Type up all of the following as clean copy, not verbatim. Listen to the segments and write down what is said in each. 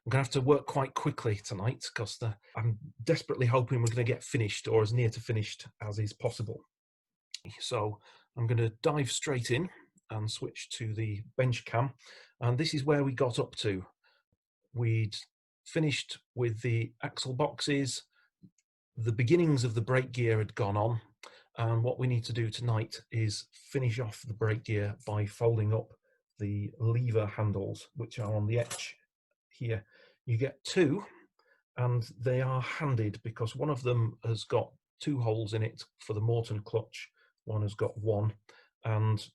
I'm going to have to work quite quickly tonight because I'm desperately hoping we're going to get finished, or as near to finished as is possible. So I'm going to dive straight in and switch to the bench cam, and this is where we got up to. We'd finished with the axle boxes, the beginnings of the brake gear had gone on, and what we need to do tonight is finish off the brake gear by folding up the lever handles, which are on the edge here. You get two, and they are handed because one of them has got two holes in it for the Morton clutch, one has got one, and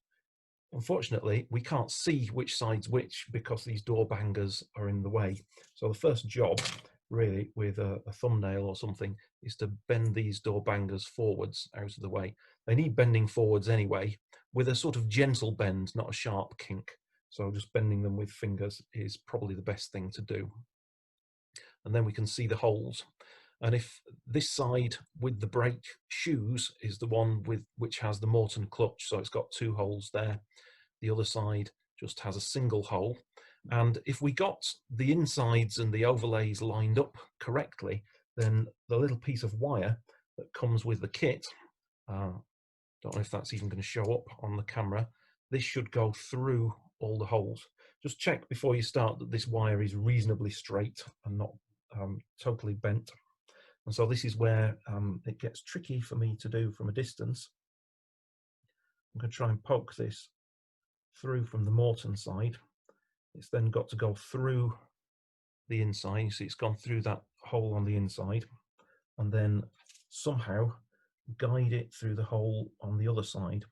unfortunately we can't see which side's which because these door bangers are in the way. So the first job really with a thumbnail or something is to bend these door bangers forwards out of the way. They need bending forwards anyway, with a sort of gentle bend, not a sharp kink. So just bending them with fingers is probably the best thing to do. And then we can see the holes. And if this side with the brake shoes is the one with which has the Morton clutch, so it's got two holes there, the other side just has a single hole. And if we got the insides and the overlays lined up correctly, then the little piece of wire that comes with the kit, don't know if that's even going to show up on the camera, this should go through all the holes. Just check before you start that this wire is reasonably straight and not totally bent. And so this is where it gets tricky for me to do from a distance. I'm going to try and poke this through from the Morton side. It's then got to go through the inside. You see it's gone through that hole on the inside, and then somehow guide it through the hole on the other side.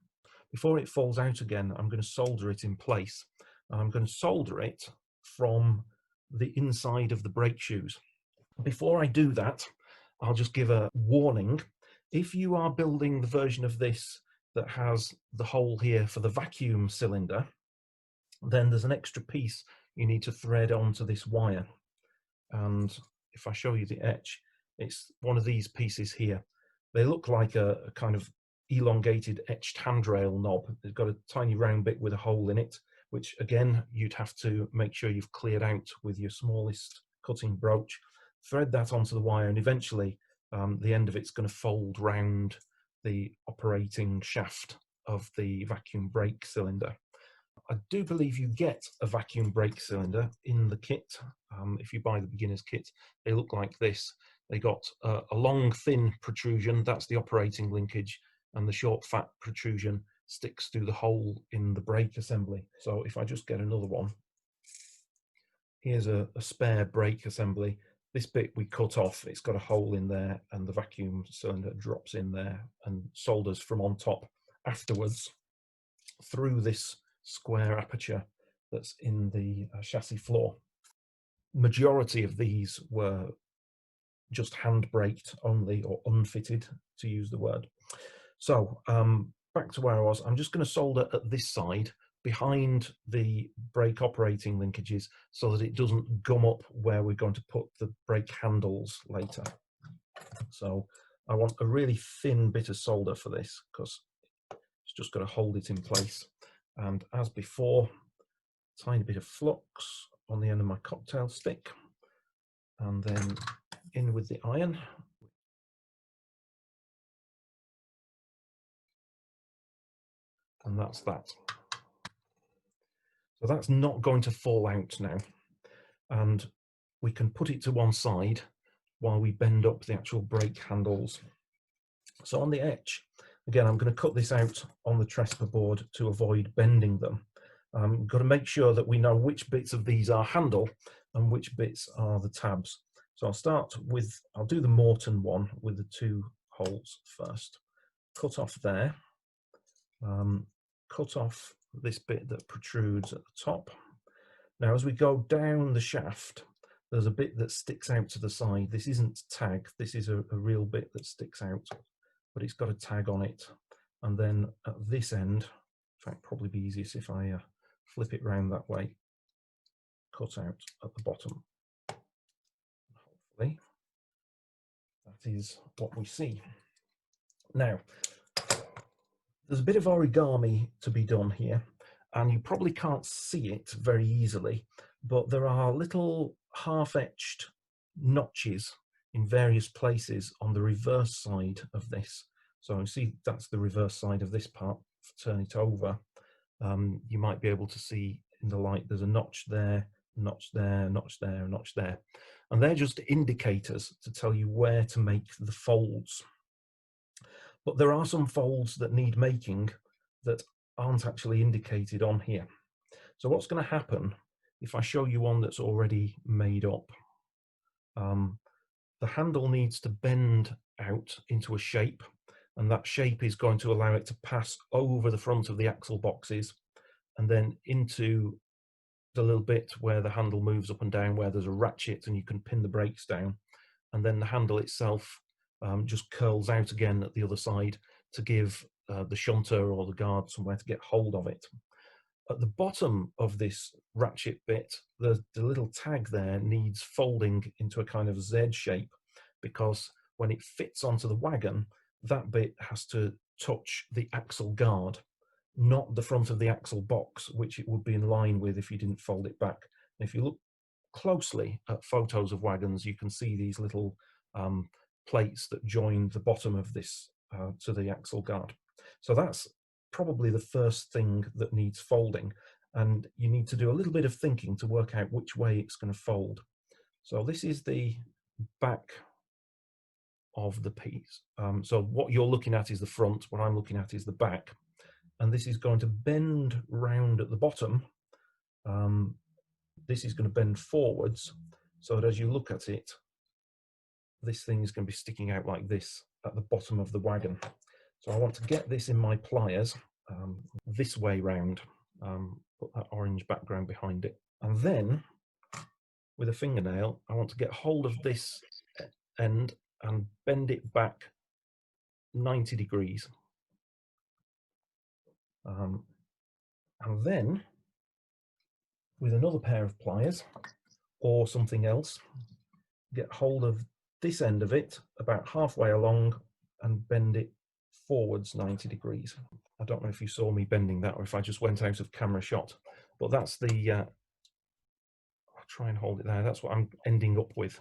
Before it falls out again, I'm going to solder it in place. And I'm going to solder it from the inside of the brake shoes. Before I do that, I'll just give a warning. If you are building the version of this that has the hole here for the vacuum cylinder, then there's an extra piece you need to thread onto this wire. And if I show you the etch, it's one of these pieces here. They look like a kind of elongated etched handrail knob. They've got a tiny round bit with a hole in it, which again, you'd have to make sure you've cleared out with your smallest cutting broach. Thread that onto the wire, and eventually the end of it's going to fold round the operating shaft of the vacuum brake cylinder. I do believe you get a vacuum brake cylinder in the kit. If you buy the beginner's kit, they look like this. They got a long thin protrusion, that's the operating linkage, and the short fat protrusion sticks through the hole in the brake assembly. So if I just get another one, here's a spare brake assembly. This bit we cut off, it's got a hole in there, and the vacuum cylinder drops in there and solders from on top afterwards through this square aperture that's in the chassis floor. Majority of these were just hand braked only, or unfitted, to use the word. So back to where I was. I'm just going to solder at this side behind the brake operating linkages so that it doesn't gum up where we're going to put the brake handles later. So I want a really thin bit of solder for this because it's just got to hold it in place. And as before, tiny bit of flux on the end of my cocktail stick, and then in with the iron. And that's that. So that's not going to fall out now. And we can put it to one side while we bend up the actual brake handles. So on the etch, again, I'm going to cut this out on the Trespa board to avoid bending them. We've got to make sure that we know which bits of these are handle and which bits are the tabs. So I'll do the Morton one with the two holes first. Cut off there. Cut off this bit that protrudes at the top. Now as we go down the shaft, there's a bit that sticks out to the side. This isn't tag, this is a real bit that sticks out, but it's got a tag on it. And then at this end, in fact probably be easiest if I flip it round that way, cut out at the bottom. Hopefully that is what we see. Now there's a bit of origami to be done here, and you probably can't see it very easily, but there are little half-etched notches in various places on the reverse side of this. So you see that's the reverse side of this part. Turn it over, you might be able to see in the light there's a notch there, notch there, notch there, notch there. And they're just indicators to tell you where to make the folds. But there are some folds that need making that aren't actually indicated on here. So what's going to happen if I show you one that's already made up? The handle needs to bend out into a shape, and that shape is going to allow it to pass over the front of the axle boxes and then into the little bit where the handle moves up and down, where there's a ratchet and you can pin the brakes down, and then the handle itself just curls out again at the other side to give the shunter or the guard somewhere to get hold of it. At the bottom of this ratchet bit, the little tag there needs folding into a kind of Z shape, because when it fits onto the wagon, that bit has to touch the axle guard, not the front of the axle box, which it would be in line with if you didn't fold it back. And if you look closely at photos of wagons, you can see these little plates that join the bottom of this to the axle guard. So that's probably the first thing that needs folding, and you need to do a little bit of thinking to work out which way it's going to fold. So this is the back of the piece. So what you're looking at is the front, what I'm looking at is the back, and this is going to bend round at the bottom. This is going to bend forwards, so that as you look at it, this thing is going to be sticking out like this at the bottom of the wagon. So I want to get this in my pliers this way round, put that orange background behind it, and then with a fingernail I want to get hold of this end and bend it back 90 degrees. And then with another pair of pliers or something else, get hold of this end of it about halfway along and bend it forwards 90 degrees. I don't know if you saw me bending that or if I just went out of camera shot, but that's the, I'll try and hold it there, that's what I'm ending up with.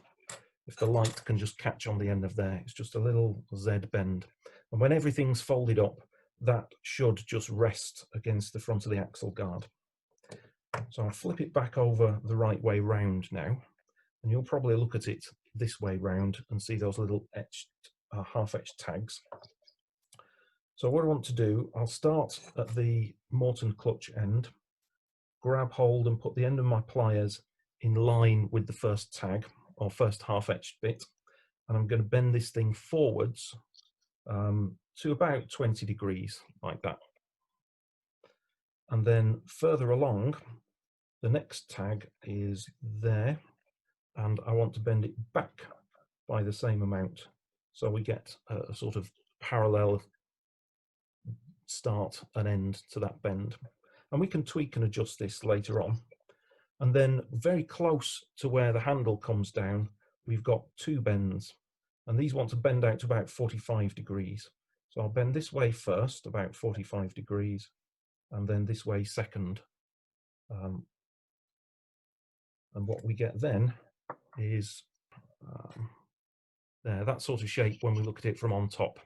If the light can just catch on the end of there, it's just a little Z bend. And when everything's folded up, that should just rest against the front of the axle guard. So I'll flip it back over the right way round now, and you'll probably look at it this way round and see those little etched, half-etched tags. So what I want to do, I'll start at the Morton clutch end, grab hold and put the end of my pliers in line with the first tag, or first half-etched bit, and I'm going to bend this thing forwards to about 20 degrees, like that. And then further along, the next tag is there, and I want to bend it back by the same amount, so we get a sort of parallel start and end to that bend. And we can tweak and adjust this later on. And then very close to where the handle comes down, we've got two bends, and these want to bend out to about 45 degrees. So I'll bend this way first, about 45 degrees, and then this way second. And what we get then is there, that sort of shape when we look at it from on top.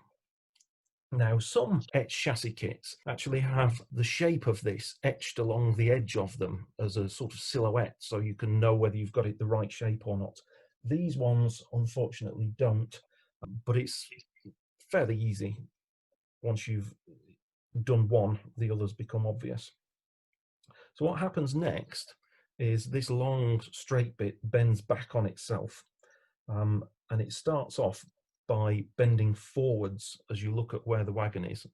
Now, some etched chassis kits actually have the shape of this etched along the edge of them as a sort of silhouette, so you can know whether you've got it the right shape or not. These ones, unfortunately, don't, but it's fairly easy. Once you've done one, the others become obvious. So what happens next is this long straight bit bends back on itself, and it starts off by bending forwards as you look at where the wagon is.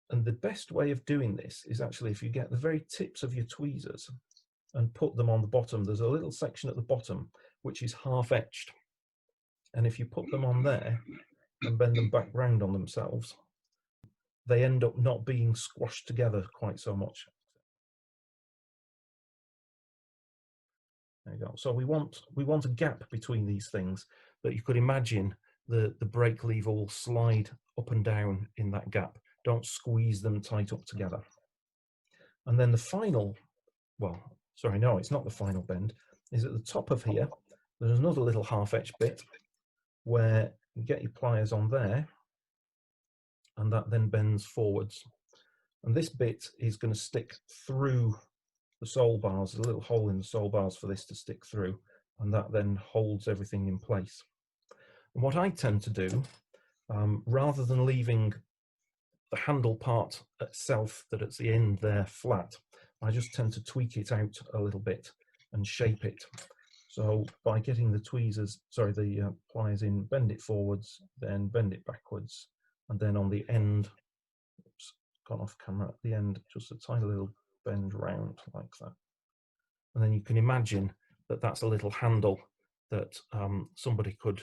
And the best way of doing this is actually if you get the very tips of your tweezers and put them on the bottom. There's a little section at the bottom which is half etched, and if you put them on there and bend them back round on themselves, they end up not being squashed together quite so much. There you go. So we want a gap between these things, that you could imagine the brake lever will slide up and down in that gap. Don't squeeze them tight up together. And then the final, well, sorry, no, it's not the final bend. is at the top of here, there's another little half-edge bit where you get your pliers on there, and that then bends forwards. And this bit is going to stick through the sole bars. There's a little hole in the sole bars for this to stick through, and that then holds everything in place. And what I tend to do, rather than leaving the handle part itself that at the end there flat, I just tend to tweak it out a little bit and shape it. So by getting the tweezers, sorry, the pliers in, bend it forwards, then bend it backwards, and then on the end, oops, gone off camera, at the end, just a tiny little bend round like that. And then you can imagine that that's a little handle that somebody could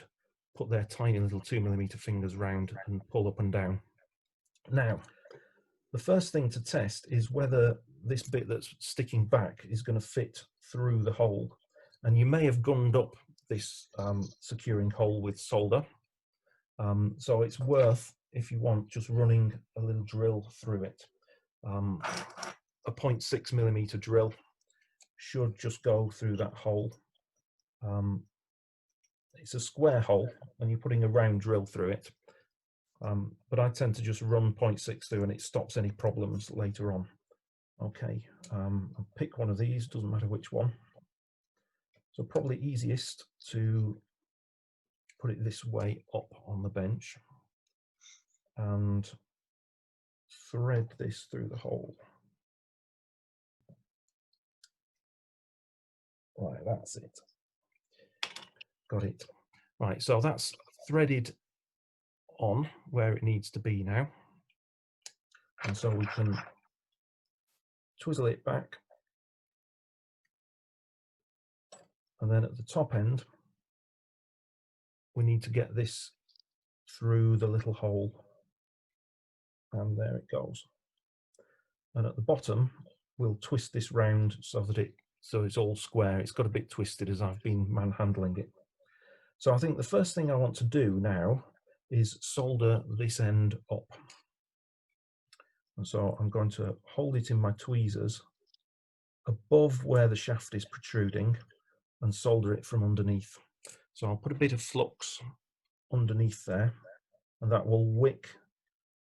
put their tiny little 2mm fingers round and pull up and down. Now, the first thing to test is whether this bit that's sticking back is going to fit through the hole. And you may have gummed up this securing hole with solder. So it's worth, if you want, just running a little drill through it. A 0.6mm drill should just go through that hole. It's a square hole and you're putting a round drill through it. But I tend to just run 0.6 through and it stops any problems later on. Okay, I'll pick one of these, doesn't matter which one. So probably easiest to put it this way up on the bench and thread this through the hole. Right, that's it. Got it. Right, so that's threaded on where it needs to be now. And so we can twizzle it back. And then at the top end, we need to get this through the little hole. And there it goes. And at the bottom, we'll twist this round so that it's all square. It's got a bit twisted as I've been manhandling it. So I think the first thing I want to do now is solder this end up. And so I'm going to hold it in my tweezers above where the shaft is protruding and solder it from underneath. So I'll put a bit of flux underneath there, and that will wick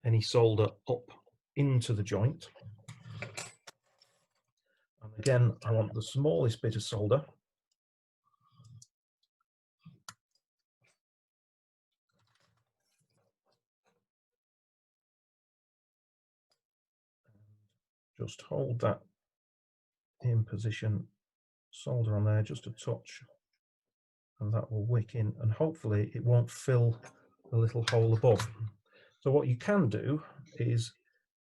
any solder up into the joint. And again, I want the smallest bit of solder. Just hold that in position, solder on there just a touch, and that will wick in, and hopefully it won't fill the little hole above. So what you can do is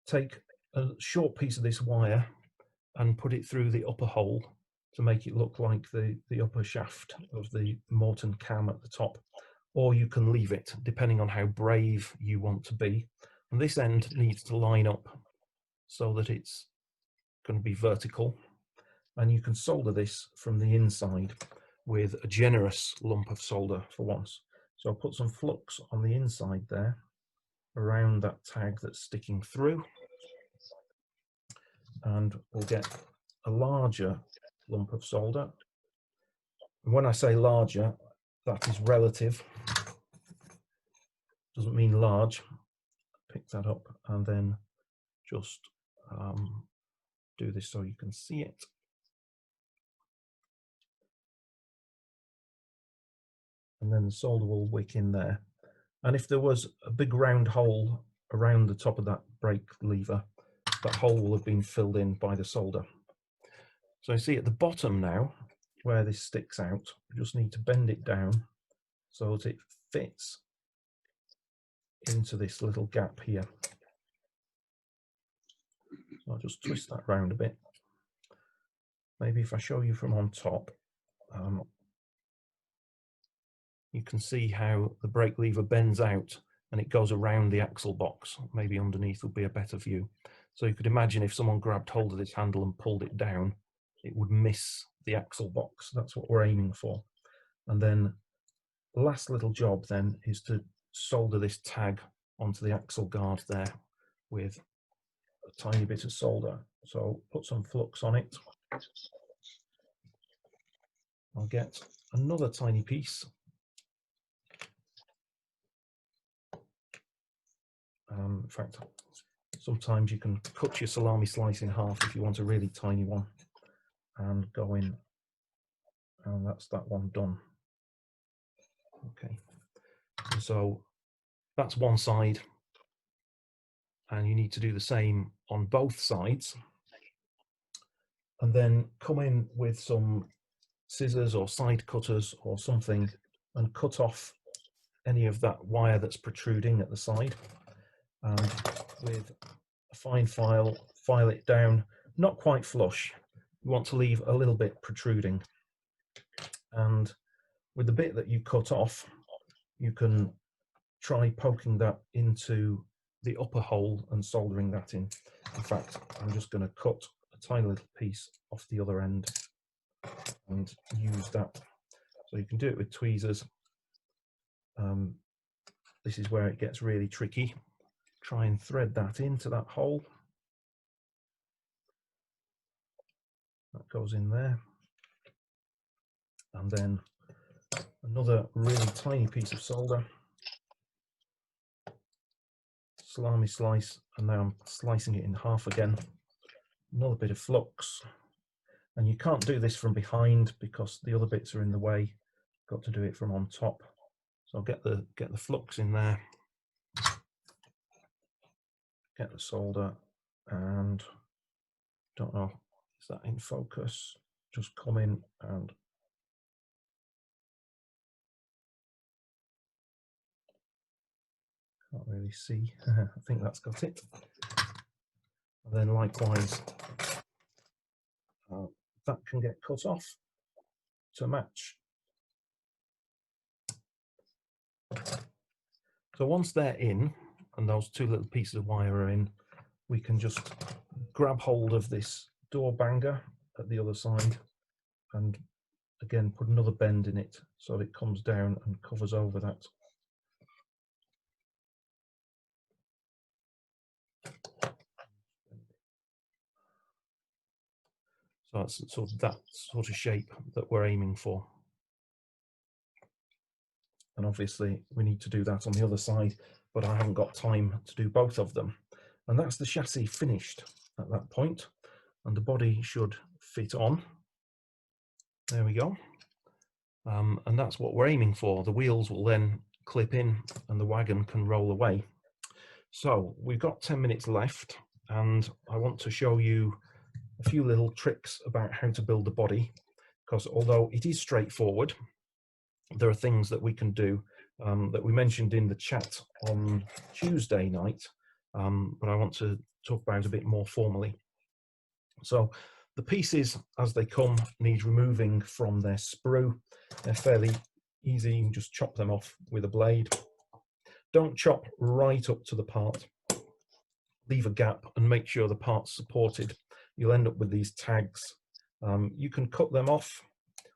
take a short piece of this wire and put it through the upper hole to make it look like the upper shaft of the Morton cam at the top, or you can leave it depending on how brave you want to be. And this end needs to line up so that it's going to be vertical, and you can solder this from the inside with a generous lump of solder for once. So I'll put some flux on the inside there around that tag that's sticking through, and we'll get a larger lump of solder. And when I say larger, that is relative, doesn't mean large. Pick that up and then just do this so you can see it. And then the solder will wick in there. And if there was a big round hole around the top of that brake lever, that hole will have been filled in by the solder. So you see at the bottom now, where this sticks out, you just need to bend it down so that it fits into this little gap here. So I'll just twist that round a bit. Maybe if I show you from on top, you can see how the brake lever bends out and it goes around the axle box. Maybe underneath will be a better view. So you could imagine if someone grabbed hold of this handle and pulled it down, it would miss the axle box. That's what we're aiming for. And then the last little job then is to solder this tag onto the axle guard there with a tiny bit of solder. So put some flux on it. I'll get another tiny piece. In fact, sometimes you can cut your salami slice in half if you want a really tiny one, and go in, and that's that one done. Okay, so that's one side, and you need to do the same on both sides, and then come in with some scissors or side cutters or something and cut off any of that wire that's protruding at the side, and with a fine file it down, not quite flush. You want to leave a little bit protruding, and with the bit that you cut off, you can try poking that into the upper hole and soldering that in. In fact, I'm just going to cut a tiny little piece off the other end and use that. So you can do it with tweezers. This is where it gets really tricky. Try and thread that into that hole. That goes in there. And then another really tiny piece of solder. Salami slice, and now I'm slicing it in half again. Another bit of flux. And you can't do this from behind because the other bits are in the way. Got to do it from on top. So I'll get the flux in there. Get the solder, and don't know, is that in focus? Just come in and can't really see. I think that's got it. And then likewise, that can get cut off to match. So once they're in, and those two little pieces of wire are in, we can just grab hold of this door banger at the other side and again put another bend in it so it comes down and covers over that. So that's sort of that sort of shape that we're aiming for. And obviously we need to do that on the other side, but I haven't got time to do both of them. And that's the chassis finished at that point, and the body should fit on. There we go. And that's what we're aiming for. The wheels will then clip in and the wagon can roll away. So we've got 10 minutes left, and I want to show you a few little tricks about how to build the body, because although it is straightforward, there are things that we can do that we mentioned in the chat on Tuesday night, but I want to talk about a bit more formally. So the pieces as they come need removing from their sprue. They're fairly easy, you can just chop them off with a blade. Don't chop right up to the part. Leave a gap and make sure the part's supported. You'll end up with these tags. You can cut them off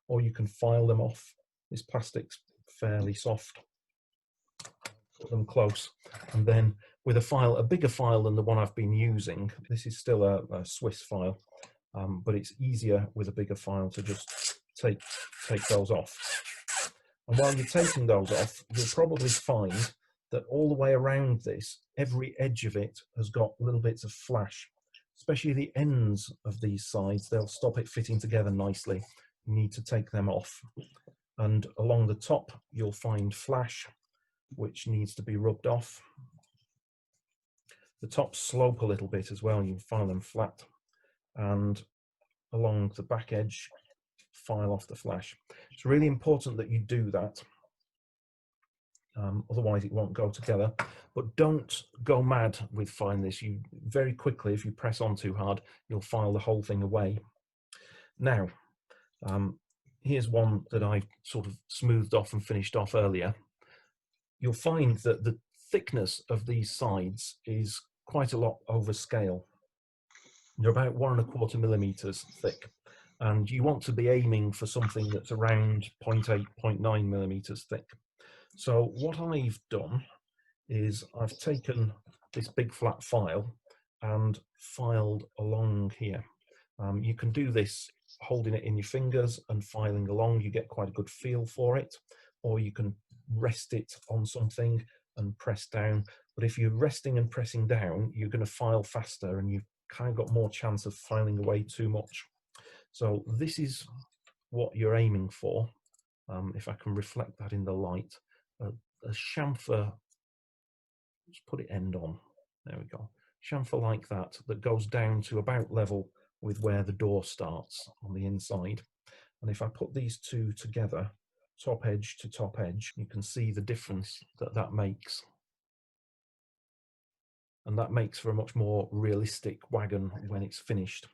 or you can file them off. This plastic's fairly soft. Put them close, and then with a file, a bigger file than the one I've been using. This is still a Swiss file, but it's easier with a bigger file to just take those off. And while you're taking those off, you'll probably find that all the way around this, every edge of it has got little bits of flash, especially the ends of these sides. They'll stop it fitting together nicely. You need to take them off. And along the top, you'll find flash, which needs to be rubbed off. The tops slope a little bit as well. You can file them flat. And along the back edge, file off the flash. It's really important that you do that. Otherwise it won't go together. But don't go mad with filing this. You very quickly, if you press on too hard, you'll file the whole thing away. Now, here's one that I sort of smoothed off and finished off earlier. You'll find that the thickness of these sides is quite a lot over scale. They're about 1¼ millimeters thick, and you want to be aiming for something that's around 0.8, 0.9 millimeters thick. So what I've done is I've taken this big flat file and filed along here. You can do this holding it in your fingers and filing along. You get quite a good feel for it, or you can rest it on something and press down. But if you're resting and pressing down, you're going to file faster and you've kind of got more chance of filing away too much. So this is what you're aiming for. If I can reflect that in the light, a chamfer, let's put it end on, there we go, chamfer like that, that goes down to about level with where the door starts on the inside. And if I put these two together, top edge to top edge, you can see the difference that that makes. And that makes for a much more realistic wagon when it's finished.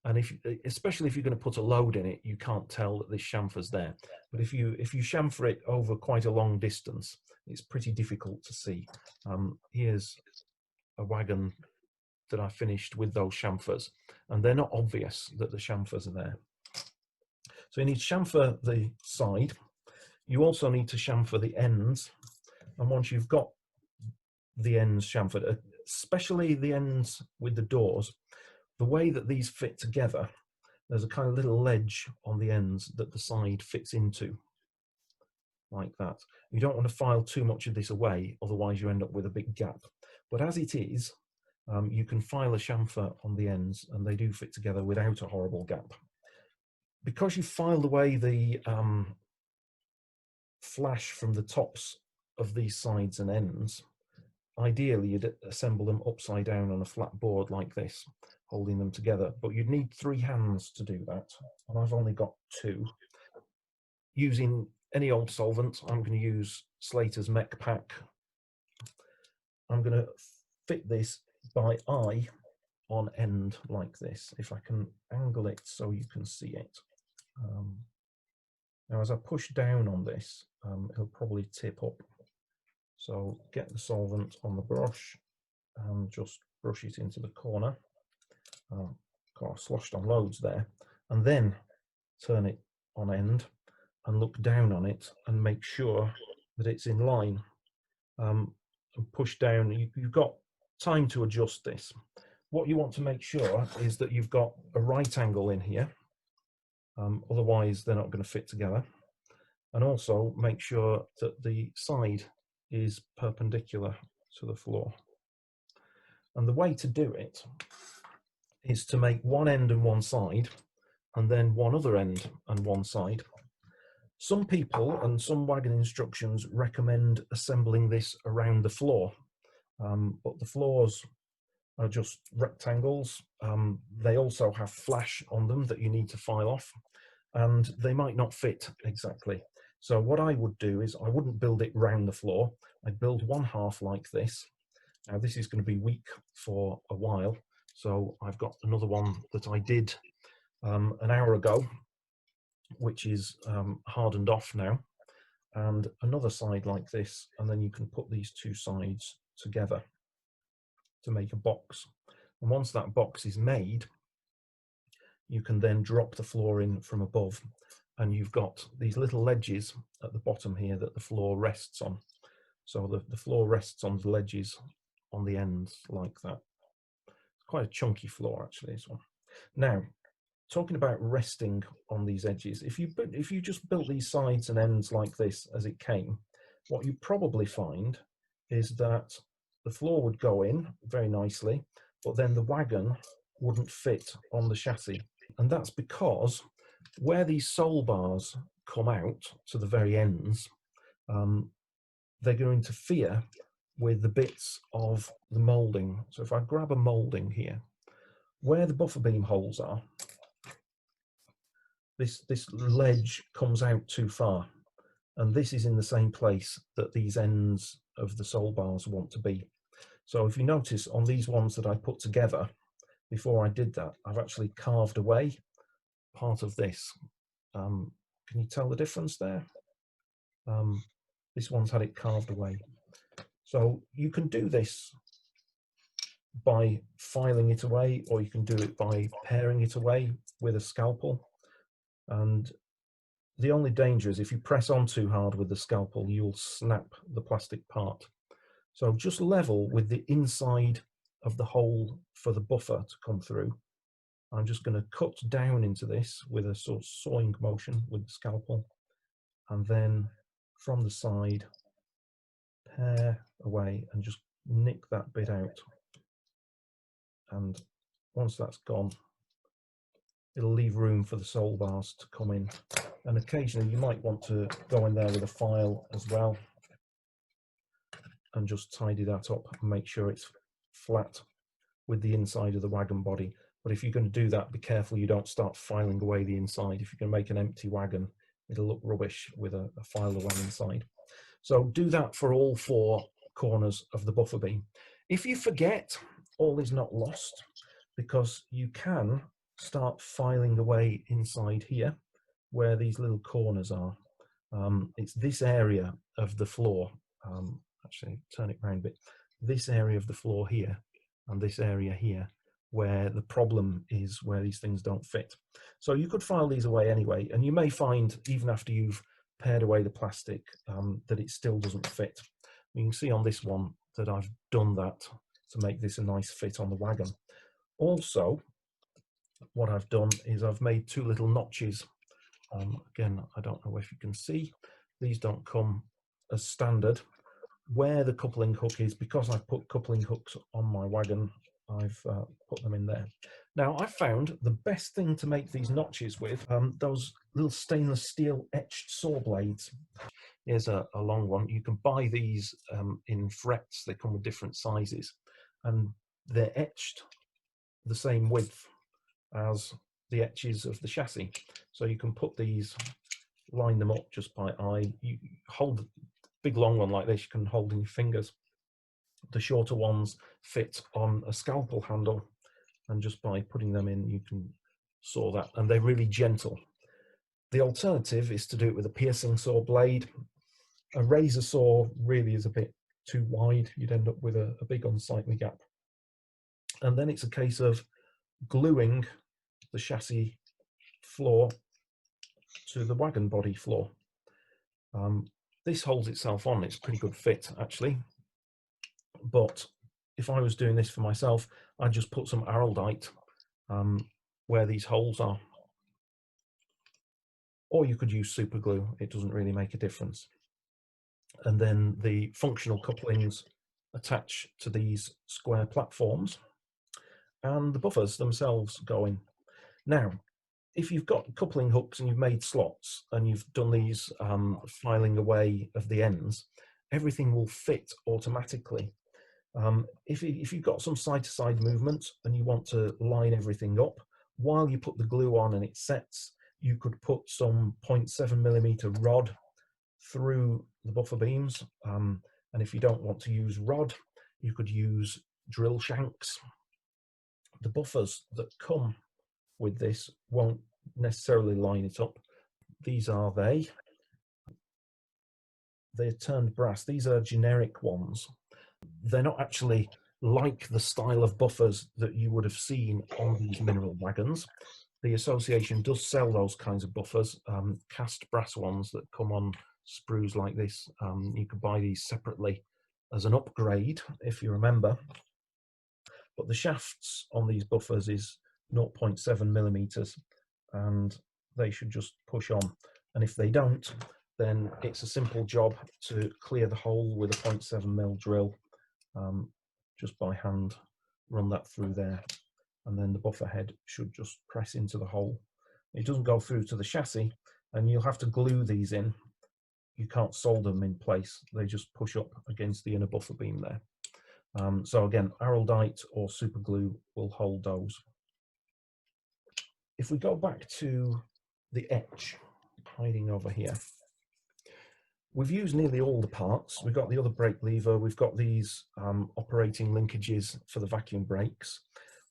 And especially if you're going to put a load in it, you can't tell that this chamfer's there. But if you chamfer it over quite a long distance, it's pretty difficult to see. Here's a wagon that I finished with those chamfers, and they're not obvious that the chamfers are there. So you need to chamfer the side. You also need to chamfer the ends. And once you've got the ends chamfered, especially the ends with the doors, the way that these fit together, there's a kind of little ledge on the ends that the side fits into, like that. You don't want to file too much of this away, otherwise you end up with a big gap. But as it is, you can file a chamfer on the ends and they do fit together without a horrible gap. Because you filed away the flash from the tops of these sides and ends, ideally you'd assemble them upside down on a flat board like this, holding them together, but you'd need 3 hands to do that, and I've only got 2. Using any old solvent, I'm going to use Slater's Mech Pack. I'm going to fit this by eye on end like this, if I can angle it so you can see it. Now as I push down on this, it'll probably tip up. So get the solvent on the brush and just brush it into the corner. Got sloshed on loads there, and then turn it on end and look down on it and make sure that it's in line, and push down. You've got time to adjust this. What you want to make sure is that you've got a right angle in here, otherwise they're not going to fit together, and also make sure that the side is perpendicular to the floor. And the way to do it is to make one end and one side, and then one other end and one side. Some people and some wagon instructions recommend assembling this around the floor, but the floors are just rectangles. They also have flash on them that you need to file off, and they might not fit exactly. So what I would do is I wouldn't build it round the floor. I'd build one half like this. Now this is going to be weak for a while, so I've got another one that I did an hour ago, which is hardened off now, and another side like this, and then you can put these 2 sides together to make a box. And once that box is made, you can then drop the floor in from above, and you've got these little ledges at the bottom here that the floor rests on. So the floor rests on the ledges on the ends like that. It's quite a chunky floor actually, this one. Now, talking about resting on these edges, if you just built these sides and ends like this as it came, what you probably find is that the floor would go in very nicely, but then the wagon wouldn't fit on the chassis. And that's because where these sole bars come out to the very ends, they're going to interfere with the bits of the moulding. So if I grab a moulding here, where the buffer beam holes are, this ledge comes out too far, and this is in the same place that these ends of the sole bars want to be. So if you notice on these ones that I put together, before I did that, I've actually carved away part of this. Can you tell the difference there? This one's had it carved away. So you can do this by filing it away, or you can do it by paring it away with a scalpel. And the only danger is if you press on too hard with the scalpel, you'll snap the plastic part. So just level with the inside of the hole for the buffer to come through, I'm just going to cut down into this with a sort of sawing motion with the scalpel, and then from the side pare away and just nick that bit out. And once that's gone, it'll leave room for the sole bars to come in. And occasionally you might want to go in there with a file as well and just tidy that up and make sure it's flat with the inside of the wagon body. But if you're going to do that, be careful you don't start filing away the inside. If you're going to make an empty wagon, it'll look rubbish with a file away inside. So do that for all 4 corners of the buffer beam. If you forget, all is not lost, because you can start filing away inside here where these little corners are. It's this area of the floor, actually turn it around a bit, this area of the floor here and this area here where the problem is, where these things don't fit. So you could file these away anyway, and you may find even after you've pared away the plastic that it still doesn't fit. You can see on this one that I've done that to make this a nice fit on the wagon. Also, what I've done is I've made 2 little notches. Again, I don't know if you can see, these don't come as standard. Where the coupling hook is, because I've put coupling hooks on my wagon, I've put them in there. Now, I found the best thing to make these notches with those little stainless steel etched saw blades. Here's a long one. You can buy these in frets. They come with different sizes, and they're etched the same width as the etches of the chassis. So you can put these, line them up just by eye. You hold the big long one like this, you can hold in your fingers. The shorter ones fit on a scalpel handle, and just by putting them in, you can saw that, and they're really gentle. The alternative is to do it with a piercing saw blade. A razor saw really is a bit too wide. You'd end up with a big unsightly gap. And then it's a case of gluing the chassis floor to the wagon body floor. This holds itself on. It's a pretty good fit, actually. But if I was doing this for myself, I'd just put some araldite where these holes are. Or you could use super glue. It doesn't really make a difference. And then the functional couplings attach to these square platforms, and the buffers themselves go in. Now, if you've got coupling hooks and you've made slots and you've done these filing away of the ends, everything will fit automatically. If you've got some side-to-side movement and you want to line everything up, while you put the glue on and it sets, you could put some 0.7mm rod through the buffer beams. And if you don't want to use rod, you could use drill shanks. The buffers that come with this won't necessarily line it up. These are they're turned brass. These are generic ones. They're not actually like the style of buffers that you would have seen on these mineral wagons. The association does sell those kinds of buffers, cast brass ones that come on sprues like this. You could buy these separately as an upgrade, if you remember. But the shafts on these buffers is 0.7mm, and they should just push on. And if they don't, then it's a simple job to clear the hole with a 0.7mm drill. Just by hand, run that through there, and then the buffer head should just press into the hole. It doesn't go through to the chassis, and you'll have to glue these in. You can't solder them in place. They just push up against the inner buffer beam there. So again, araldite or super glue will hold those. If we go back to the etch, hiding over here, we've used nearly all the parts. We've got the other brake lever. We've got these operating linkages for the vacuum brakes.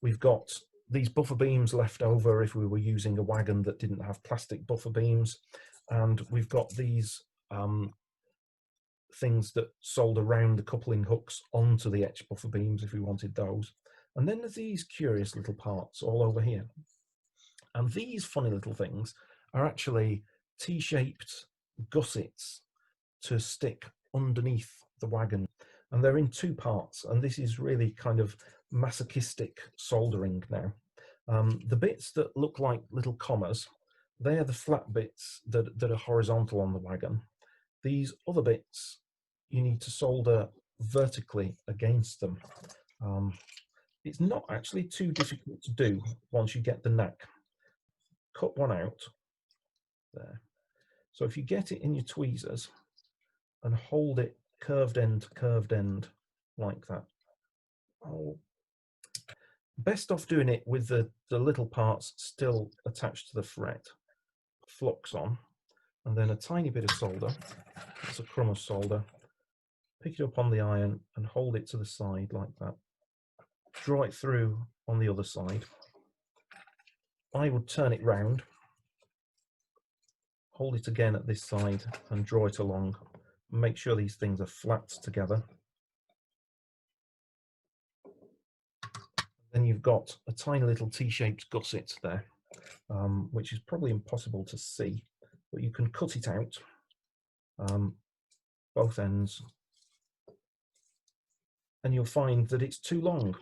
We've got these buffer beams left over if we were using a wagon that didn't have plastic buffer beams. And we've got these things that solder around the coupling hooks onto the etch buffer beams if we wanted those. And then there's these curious little parts all over here. And these funny little things are actually T-shaped gussets to stick underneath the wagon. And they're in 2 parts. And this is really kind of masochistic soldering now. The bits that look like little commas, they are the flat bits that are horizontal on the wagon. These other bits, you need to solder vertically against them. It's not actually too difficult to do once you get the knack. Cut one out there. So if you get it in your tweezers and hold it curved end to curved end like that. Oh, best off doing it with the little parts still attached to the fret. Flux on, and then a tiny bit of solder. That's a crumb of solder. Pick it up on the iron and hold it to the side like that. Draw it through on the other side. I would turn it round, hold it again at this side and draw it along. Make sure these things are flat together. Then you've got a tiny little T-shaped gusset there, which is probably impossible to see, but you can cut it out, both ends, and you'll find that it's too long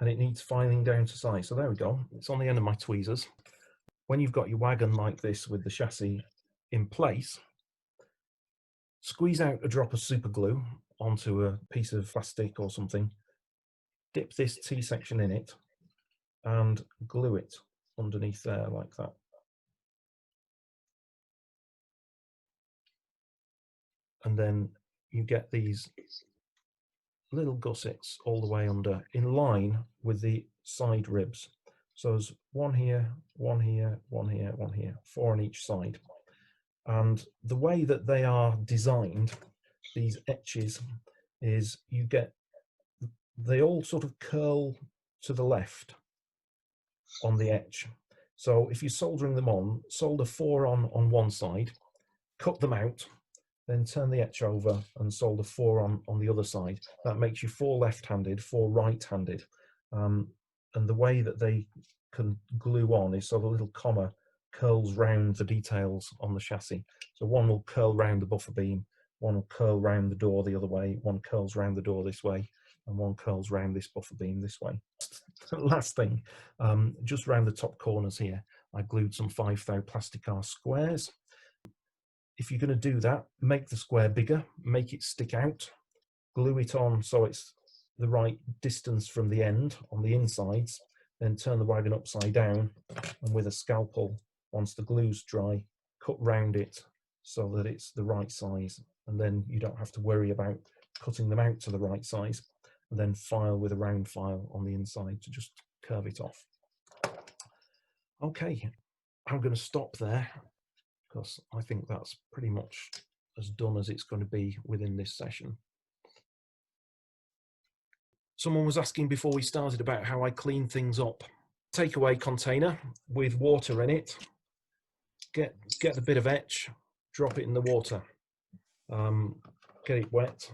and it needs filing down to size. So there we go, it's on the end of my tweezers. When you've got your wagon like this with the chassis in place, squeeze out a drop of super glue onto a piece of plastic or something, dip this T-section in it and glue it underneath there like that. And then you get these little gussets all the way under in line with the side ribs. So there's one here, one here, one here, one here, 4 on each side. And the way that they are designed, these etches, is you get, they all sort of curl to the left on the etch. So if you're soldering them on, solder 4 on one side, cut them out, then turn the etch over and solder 4 on the other side. That makes you 4 left-handed, 4 right-handed. And the way that they can glue on is so the little comma curls round the details on the chassis. So one will curl round the buffer beam, one will curl round the door the other way, one curls round the door this way, and one curls round this buffer beam this way. Last thing, just round the top corners here, I glued some 5 thou plastic squares. If you're going to do that, make the square bigger, make it stick out, glue it on so it's the right distance from the end on the insides, then turn the wagon upside down, and with a scalpel, once the glue's dry, cut round it so that it's the right size, and then you don't have to worry about cutting them out to the right size, and then file with a round file on the inside to just curve it off. Okay, I'm going to stop there because I think that's pretty much as done as it's going to be within this session. Someone was asking before we started about how I clean things up. Takeaway container with water in it. Get the bit of etch, drop it in the water, get it wet.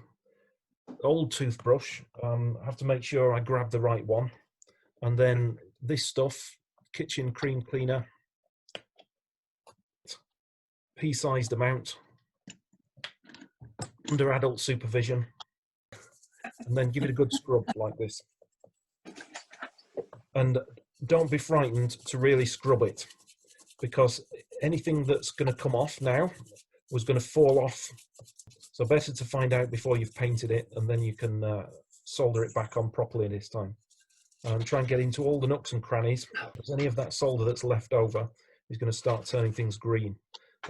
Old toothbrush, I have to make sure I grab the right one. And then this stuff, kitchen cream cleaner, pea-sized amount, under adult supervision, and then give it a good scrub like this. And don't be frightened to really scrub it, because anything that's going to come off now was going to fall off. So better to find out before you've painted it, and then you can solder it back on properly this time. And try and get into all the nooks and crannies, because any of that solder that's left over is going to start turning things green.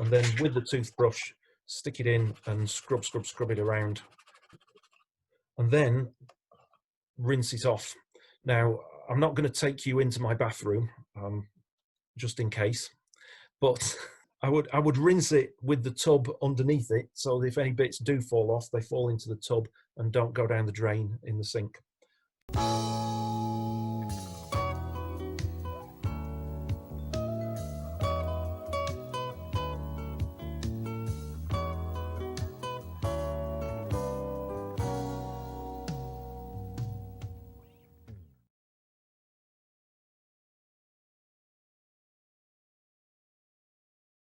And then with the toothbrush, stick it in and scrub it around. And then rinse it off. Now, I'm not going to take you into my bathroom, just in case, but I would rinse it with the tub underneath it, so that if any bits do fall off, they fall into the tub and don't go down the drain in the sink.